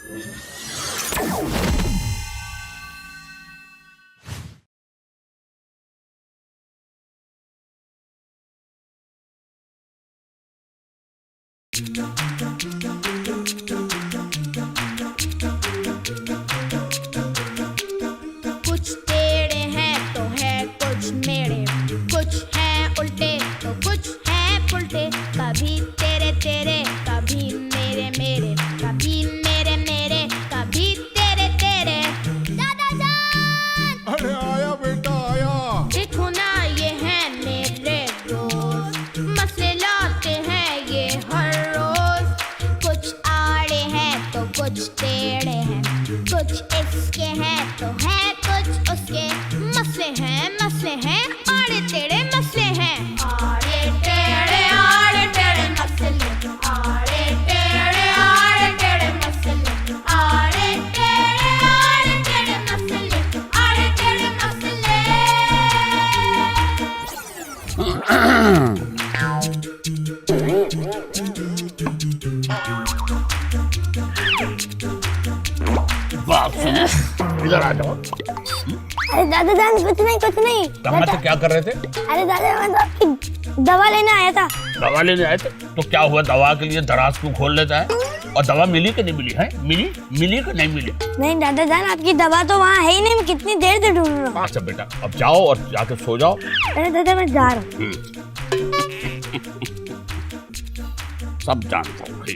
कुछ टेढ़े हैं तो है कुछ मेढ़े, कुछ हैं उल्टे तो कुछ हैं पुल्टे। कभी तेरे तेरे, कभी मेरे मेरे, कभी मेरे मेरे, कभी तेरे तेरे। दादा जान! अरे आया बेटा आया। देखो ना ये हैं मेरे दोस्त, मसले लाते हैं ये हर रोज। कुछ आड़े हैं तो कुछ टेढ़े हैं, कुछ इसके हैं तो है कुछ उसके। मसले हैं आड़े टेढ़े मसले हैं। आड़े टेढ़े मसले, आड़े टेढ़े मसले, आड़े टेढ़े मसले, आड़े टेढ़े मसले। इधर आ जाओ। अरे दादा जान कुछ नहीं। तो क्या कर रहे थे? अरे दादा मैं तो आपकी दवा लेने आया था। दवा लेने आए थे? तो क्या हुआ, दवा के लिए दराज क्यों खोल लेता है? और दवा मिली कि नहीं मिली है? मिली कि नहीं मिली? नहीं दादा जान आपकी दवा तो वहाँ है ही नहीं, मैं कितनी देर से ढूंढ रहा हूँ। अच्छा बेटा अब जाओ और जाके सो जाओ। अरे दादा मैं जा रहा हूँ। सब जानता हूँ भाई।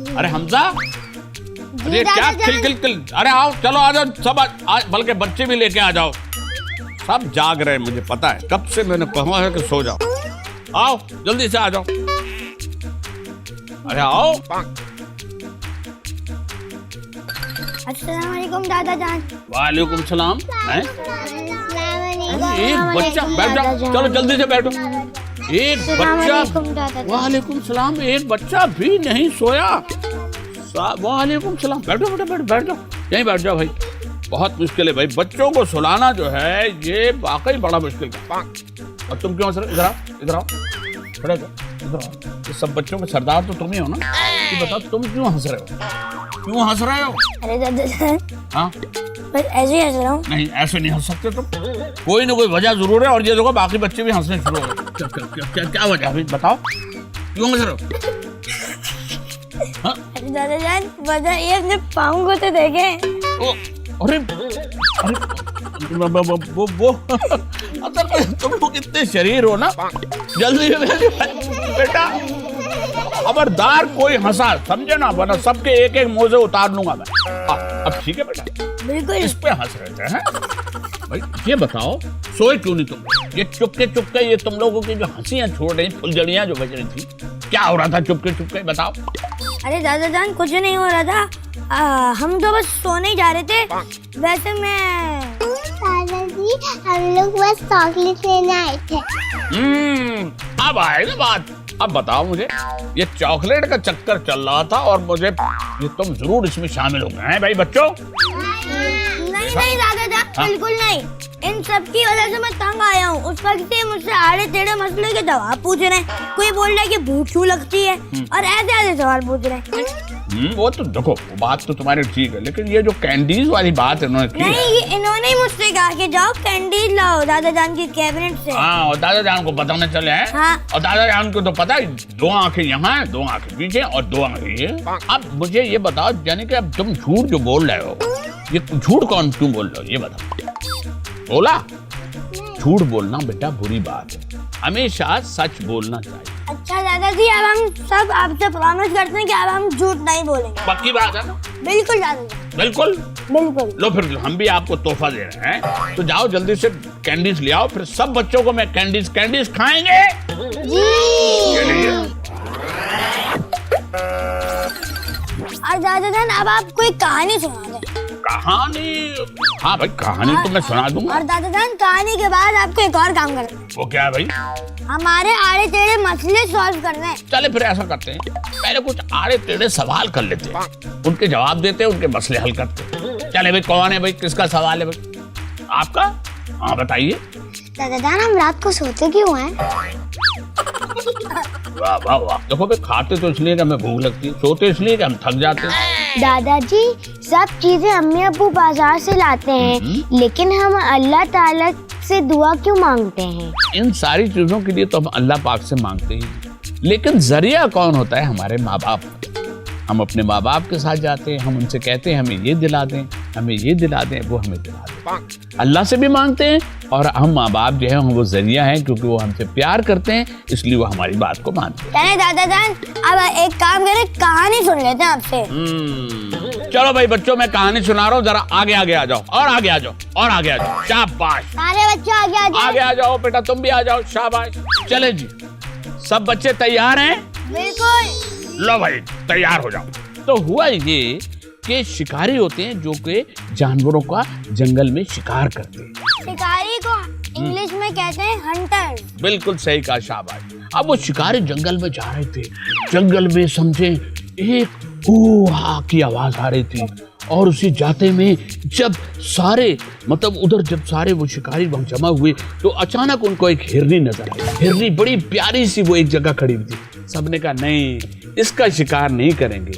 अरे हमजा, अरे क्या किल। अरे आओ चलो आ जाओ सब, बल्कि बच्चे भी लेके आ जाओ। सब जाग रहे हैं मुझे पता है, कब से मैंने कहा है कि सो जाओ। आओ जल्दी से आ जाओ। अरे आओ। अस्सलाम वालेकुम दादा जान। वालेकुम सलाम। एक बच्चा, बैठ जाओ चलो जल्दी से बैठो। एक बच्चा, वालेकुम सलाम, एक बच्चा भी नहीं सोया। वालेकुम सलाम, बैठो बैठ जाओ, यहीं बैठ जाओ भाई। बहुत मुश्किल है भाई, बच्चों को सुलाना जो है ये वाकई बड़ा मुश्किल है। और तुम क्यों हंस रहे? इधर आओ खड़े हो, इधर आओ। ये सब बच्चों के सरदार तो तुम ही हो ना, तो बताओ तुम क्यों हंस रहे हो? अरे दादा जान हाँ बस ऐसे ही हंस रहा हूँ। नहीं ऐसे नहीं हंस सकते तुम, कोई ना कोई वजह जरूर है। और ये देखो बाकी बच्चे भी हंसने शुरू हो गए। क्या वजह है बताओ, क्यों हंस रहे हो? अरे दादा जान वजह ये अपने पाँव को तो देखे। अरे वो तुम लोग इतने शरीर हो ना, जल्दी बेटा खबरदार कोई हंसा समझे ना, वरना सबके एक एक मोजे उतार लूंगा मैं। अब ठीक है बेटा, बिल्कुल। इस पे हंस रहे थे भाई। ये बताओ सोए क्यों नहीं तुम? ये चुपके ये तुम लोगों की जो हंसियां छोड़ रही, फुलझड़ियां जो बज रही थी, क्या हो रहा था चुपके बताओ। अरे दादा जान कुछ नहीं हो रहा था, हम तो बस सोने ही जा रहे थे। वैसे मैं दादाजी हम लोग बस चॉकलेट लेने आए थे। अब आएगा बात। अब बताओ मुझे, ये चॉकलेट का चक्कर चल रहा था और मुझे ये तुम जरूर इसमें शामिल हो गए हैं भाई बच्चों। नहीं दादा जान बिल्कुल नहीं, इन सब की वजह से मैं तंग आया हूँ। उस वक्त से मुझसे आड़े टेढ़े मसले के जवाब पूछ रहे हैं। कोई बोल रहा है कि भूख क्यों लगती है और ऐसे सवाल पूछ रहे हैं। वो तो देखो वो बात तो तुम्हारी ठीक है, लेकिन ये जो कैंडीज वाली बात इन्होंने की नहीं, इन्होंने ही मुझसे कहा कि जाओ कैंडीज लाओ दादा जान की कैबिनेट से। हाँ, और दादा जान को पता न चले हैं। हाँ। और दादा जान को तो पता है, 2 आंखें यहाँ है, 2 आंखें पीछे और 2 आंखें ये। अब मुझे ये बताओ, यानी कि अब तुम झूठ जो बोल रहे हो, ये झूठ कौन क्यों बोल रहे हो ये बताओ। बोला झूठ बोलना बेटा बुरी बात है, हमेशा सच बोलना चाहिए। अच्छा दादाजी अब हम सब आपसे प्रॉमिस करते हैं कि अब हम झूठ नहीं बोलेंगे। पक्की बात है ना? बिल्कुल दादाजी, बिल्कुल। बिल्कुल। लो फिर हम भी आपको तोहफा दे रहे हैं, तो जाओ जल्दी से कैंडीज ले आओ, फिर सब बच्चों को मैं कैंडीज खाएंगे जी। और दादा जान अब आप कोई कहानी सुना दें। कहानी? हाँ भाई कहानी तो मैं सुना दूंगा। और दादा जान कहानी के बाद आपको एक और काम करना है। वो क्या है भाई? हमारे आड़े टेढ़े मसले सॉल्व करने हैं। चले फिर ऐसा करते हैं, पहले कुछ आड़े टेढ़े सवाल कर लेते हैं, उनके जवाब देते हैं, उनके मसले हल करते हैं। चले भाई, कौन है भाई, किसका सवाल है भाई? आपका? हाँ बताइए। दादा जान हम रात को सोते क्यों हैं? वाह वाह वाह। देखो भाई, खाते तो इसलिए कि हमें भूख लगती है, सोते इसलिए कि हम थक जाते हैं। दादाजी सब चीजें अम्मी अब्बू बाजार से लाते हैं, लेकिन हम अल्लाह ताला से दुआ क्यों मांगते हैं? इन सारी चीजों के लिए तो हम अल्लाह पाक से मांगते ही हैं। लेकिन जरिया कौन होता है? हमारे माँ बाप। हम अपने माँ बाप के साथ जाते हैं, हम उनसे कहते हैं हमें ये दिला दें, हमें ये दिला दें, वो हमें दिला दें। अल्लाह से भी मांगते हैं और हम माँ बाप जो है वो जरिया हैं, क्योंकि वो हमसे प्यार करते हैं, इसलिए वो हमारी बात को मानते हैं। चले दादा जान, अब एक काम करें, कहानी सुन लेते हैं आपसे। चलो भाई बच्चों, मैं कहानी सुना रहा हूँ, जरा आगे आगे आ जाओ, और आगे आ जाओ, और आगे आ जाओ। शाबाश, सारे बच्चे आगे आ जाओ बेटा, तुम भी आ जाओ। शाबाश। चले जी, सब बच्चे तैयार हैं? बिल्कुल। लो भाई, तैयार हो जाओ। तो हुआ ये कि शिकारी होते हैं जो कि जानवरों का जंगल में शिकार करते हैं। शिकारी को इंग्लिश में कहते हैं हंटर। बिल्कुल सही कहा, शाबाश। अब वो शिकारी जंगल में जा रहे थे, जंगल में समझे एक हूहा की आवाज आ रही थी, और उसी जाते में जब सारे मतलब उधर जब सारे वो शिकारी वहां जमा हुए तो अचानक उनको एक हिरनी नजर आई। हिरनी बड़ी प्यारी सी वो एक जगह खड़ी हुई थी। सबने कहा नहीं, इसका शिकार नहीं करेंगे,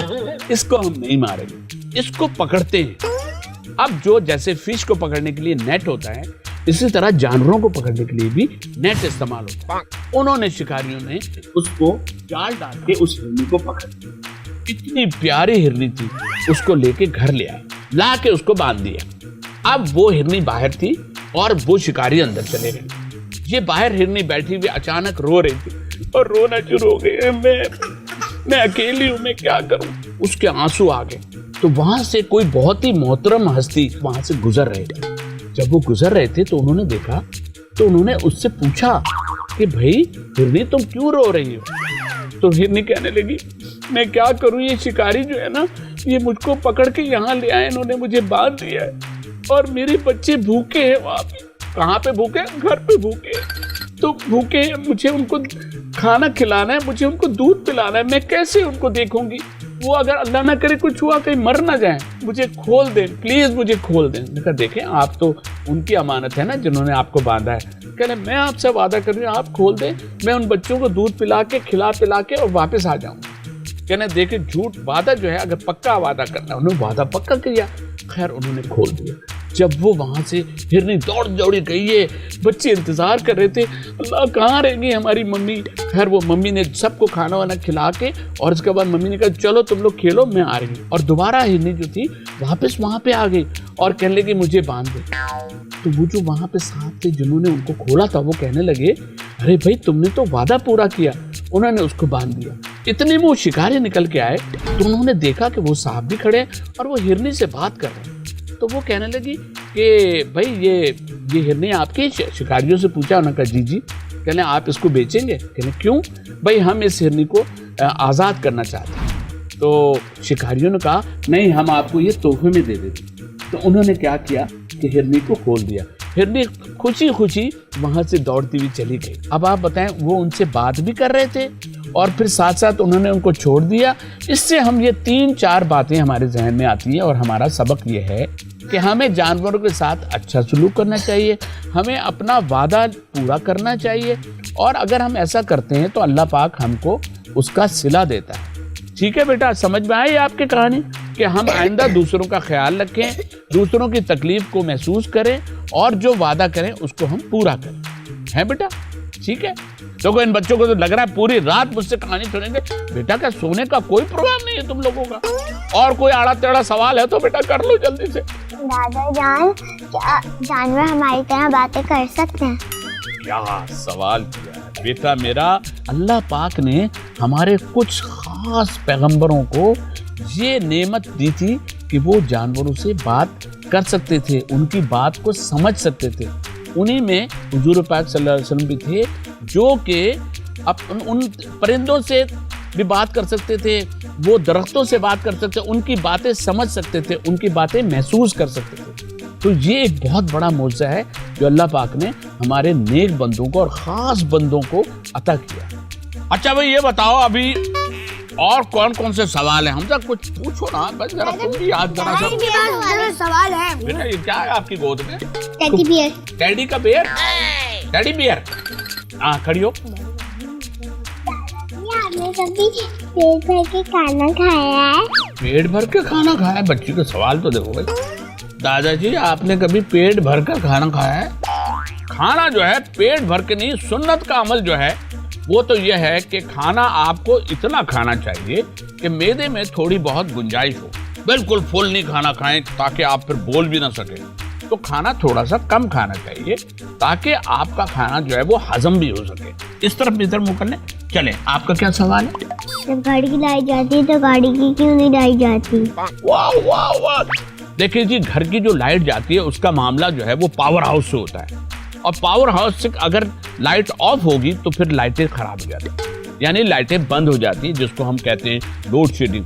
इसको हम नहीं मारेंगे, इसको पकड़ते हैं। अब जो जैसे फिश को पकड़ने के लिए नेट होता है, इसी तरह जानवरों को पकड़ने के लिए भी नेट इस्तेमाल होता है। उन्होंने शिकारियों ने उसको जाल डाल के उस हिरनी को पकड़ लिया। इतनी प्यारी हिरनी थी, उसको लेके घर ले आए, ला के उसको बांध दिया। अब वो हिरनी बाहर थी और वो शिकारी अंदर चले गए। ये बाहर हिरनी बैठी हुई अचानक रो रही थी और रोना शुरू हो गई, मैं अकेली हूं, मैं क्या करूं। उसके आंसू आ गए। तो वहां से कोई बहुत ही मोहतरम हस्ती वहां से गुजर रहे थे। जब वो गुजर रहे थे तो उन्होंने देखा, तो उन्होंने उससे पूछा कि भाई हिरनी तुम क्यों रो रही हो? तो हिरनी कहने लगी, मैं क्या करूं, ये शिकारी जो है ना, ये मुझको पकड़ के यहाँ ले आए, इन्होंने मुझे बांध दिया है और मेरे बच्चे भूखे हैं वहां पे। कहाँ पे भूखे? घर पे भूखे। तो भूखे हैं, मुझे उनको खाना खिलाना है, मुझे उनको दूध पिलाना है, मैं कैसे उनको देखूंगी? वो अगर अल्लाह ना करे कुछ हुआ, कहीं मर ना जाए, मुझे खोल दें प्लीज, मुझे खोल दें। देखा, देखें आप तो उनकी अमानत है ना जिन्होंने आपको बांधा है। कहने मैं आपसे वादा कर रही हूँ, आप खोल दें, मैं उन बच्चों को दूध पिला के खिला पिला के और वापस आ जाऊंगा। कहने देखे, झूठ वादा जो है, अगर पक्का वादा करना, उन्होंने वादा पक्का किया। खैर उन्होंने खोल दिया। जब वो वहां से हिरनी दौड़ दौड़ी गई है, बच्चे इंतजार कर रहे थे, अल्लाह कहाँ रहेंगी हमारी मम्मी। खैर वो मम्मी ने सबको खाना वाना खिला के और उसके बाद मम्मी ने कहा चलो तुम लोग खेलो, मैं आ रही हूँ। और दोबारा हिरनी जो थी वापस वहां पे आ गई और कहने लगी मुझे बांध दे। तो वो जो वहां पे साथ थे जिन्होंने उनको खोला था, वो कहने लगे अरे भाई तुमने तो वादा पूरा किया। उन्होंने उसको बांध दिया। इतने में वो शिकारी निकल के आए तो उन्होंने देखा कि वो साहब भी खड़े और वो हिरनी से बात कर रहे हैं। तो वो कहने लगी कि भाई ये हिरनी आपकी? शिकारियों से पूछा। उन्होंने कहा जी जी। कहने आप इसको बेचेंगे? कहने क्यों? भाई हम इस हिरनी को आज़ाद करना चाहते हैं। तो शिकारियों ने कहा नहीं, हम आपको ये तोहफे में दे देते। तो उन्होंने क्या किया कि हिरनी को खोल दिया। हिरनी खुशी खुशी वहां से दौड़ती हुई चली गई। अब आप बताएं, वो उनसे बात भी कर रहे थे और फिर साथ साथ उन्होंने उनको छोड़ दिया। इससे हम ये 3-4 बातें हमारे जहन में आती हैं और हमारा सबक ये है कि हमें जानवरों के साथ अच्छा सलूक करना चाहिए, हमें अपना वादा पूरा करना चाहिए, और अगर हम ऐसा करते हैं तो अल्लाह पाक हमको उसका सिला देता है। ठीक है बेटा, समझ में आई आपकी कहानी कि हम आइंदा दूसरों का ख्याल रखें, दूसरों की तकलीफ को महसूस करें और जो वादा करें उसको हम पूरा करें। है बेटा? ठीक है। तो इन बच्चों को तो लग रहा है पूरी रात मुझसे कहानी सुनेंगे। बेटा क्या सोने का कोई प्रोग्राम नहीं है तुम लोगों का? और कोई आड़ा टेढ़ा सवाल है तो बेटा कर लो जल्दी से। दादा जान, क्या जानवर हमारी तरह बातें कर सकते हैं? क्या सवाल किया है बेटा मेरा। अल्लाह पाक ने हमारे कुछ खास पैगंबरों को ये नेमत दी थी कि वो जानवरों से बात कर सकते थे, उनकी बात को समझ सकते थे। उन्हीं में हुजूर पाक सल्लल्लाहु अलैहि वसल्लम भी थे जो कि उन परिंदों से भी बात कर सकते थे, वो दरख्तों से बात कर सकते थे, उनकी बातें समझ सकते थे, उनकी बातें महसूस कर सकते थे। तो ये एक बहुत बड़ा मौजज़ा है जो अल्लाह पाक ने हमारे नेक बंदों को और ख़ास बंदों को अता किया। अच्छा भाई ये बताओ अभी और कौन कौन से सवाल हैं? हमसे कुछ पूछो ना, बस जरा तुम भी याद करा सब। सवाल है बेटा ये क्या है आपकी गोद में? Teddy bear. टेडी का बियर? Teddy bear? हाँ खड़ी हो। आपने कभी पेट भर के खाना खाया है? पेट भर के खाना खाया है? बच्ची का सवाल तो देखो भाई। दादाजी आपने कभी पेट भर कर खाना खाया है? खाना जो है पेट भर के नहीं, सुन्नत का अमल जो है वो तो यह है कि खाना आपको इतना खाना चाहिए कि मैदे में थोड़ी बहुत गुंजाइश हो। बिल्कुल फुल नहीं खाना खाएं ताकि आप फिर बोल भी ना सके। तो खाना थोड़ा सा कम खाना चाहिए ताकि आपका खाना जो है वो हजम भी हो सके। इस तरफ इधर मुंह कर ले। चले, आपका क्या सवाल है? जब गाड़ी लाई जाती है तो गाड़ी की क्यों नहीं लाई जाती? वाह वाह वाह। देखिए जी, घर की जो लाइट जाती है उसका मामला जो है वो पावर हाउस से होता है, और पावर हाउस से अगर लाइट ऑफ होगी तो फिर लाइटें खराब हो जाती, यानी लाइटें बंद हो जाती हैं, जिसको हम कहते हैं लोड शेडिंग।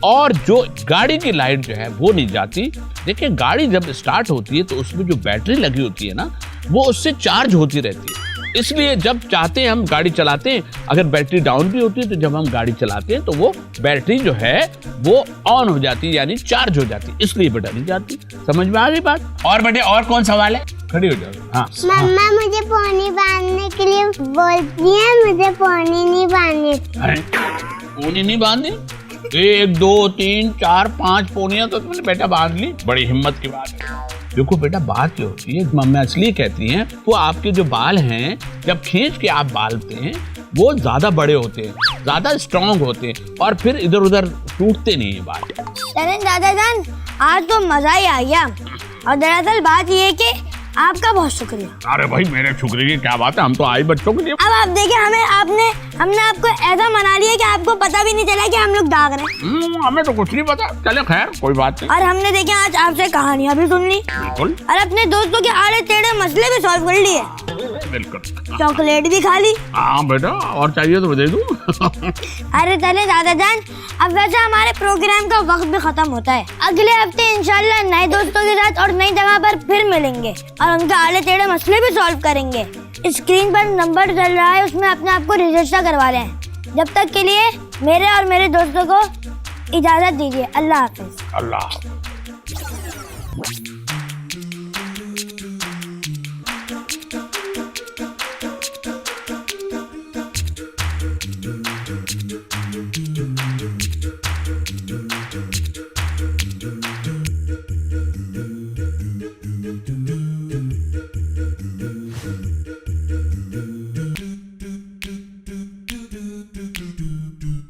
और जो गाड़ी की लाइट जो है वो नहीं जाती। देखिए, गाड़ी जब स्टार्ट होती है तो उसमें जो बैटरी लगी होती है ना, वो उससे चार्ज होती रहती है। इसलिए जब चाहते हैं हम गाड़ी चलाते हैं, अगर बैटरी डाउन भी होती है तो जब हम गाड़ी चलाते हैं तो वो बैटरी जो है वो ऑन हो जाती है, यानी चार्ज हो जाती है, इसलिए बेटा नहीं जाती। समझ में आ गई बात? और बेटे और कौन सवाल है? खड़ी हो जाओ। हाँ, मम्मा मुझे पोनी बांधने के लिए बोलती है, मुझे पोनी नहीं बांधनी। पोनी नहीं बांधनी? 1 2 3 4 5 पोनियां तो तुमने बेटा बांध ली, बड़ी हिम्मत की बात है। देखो बेटा, बात ये होती है, मम्मी इसलिए कहती हैं, वो आपके जो बाल हैं जब खींच के आप बालते हैं वो ज्यादा बड़े होते हैं, ज्यादा स्ट्रॉन्ग होते हैं, और फिर इधर उधर टूटते नहीं है बाल। चलें दादा जान, आज तो मजा ही आ गया। और दरअसल बात ये है कि आपका बहुत शुक्रिया। अरे भाई, मेरे शुक्रिया की क्या बात है, हम तो आई बच्चों के लिए। अब आप देखिए, हमने आपको ऐसा मना लिया कि आपको पता भी नहीं चला कि हम लोग दाग रहे हैं। हमें तो कुछ नहीं पता। चले, खैर कोई बात नहीं। और हमने देखे आज आपसे कहानियां भी सुन ली, बिल्कुल। और अपने दोस्तों के आड़े टेढ़े मसले भी सॉल्व कर लिए, बिल्कुल। चॉकलेट भी खा ली। हाँ बेटा, और चाहिए तो दे दूं। अरे चले दादा जान, अब वैसे हमारे प्रोग्राम का वक्त भी खत्म होता है। अगले हफ्ते इंशाल्लाह नए दोस्तों के साथ और नई जगह पर फिर मिलेंगे और उनके आड़े टेढ़े मसले भी सॉल्व करेंगे। स्क्रीन पर नंबर चल रहा है, उसमें अपने आप को रजिस्टर करवा लें। जब तक के लिए मेरे और मेरे दोस्तों को इजाजत दीजिए। अल्लाह हाफिज। अल्लाह।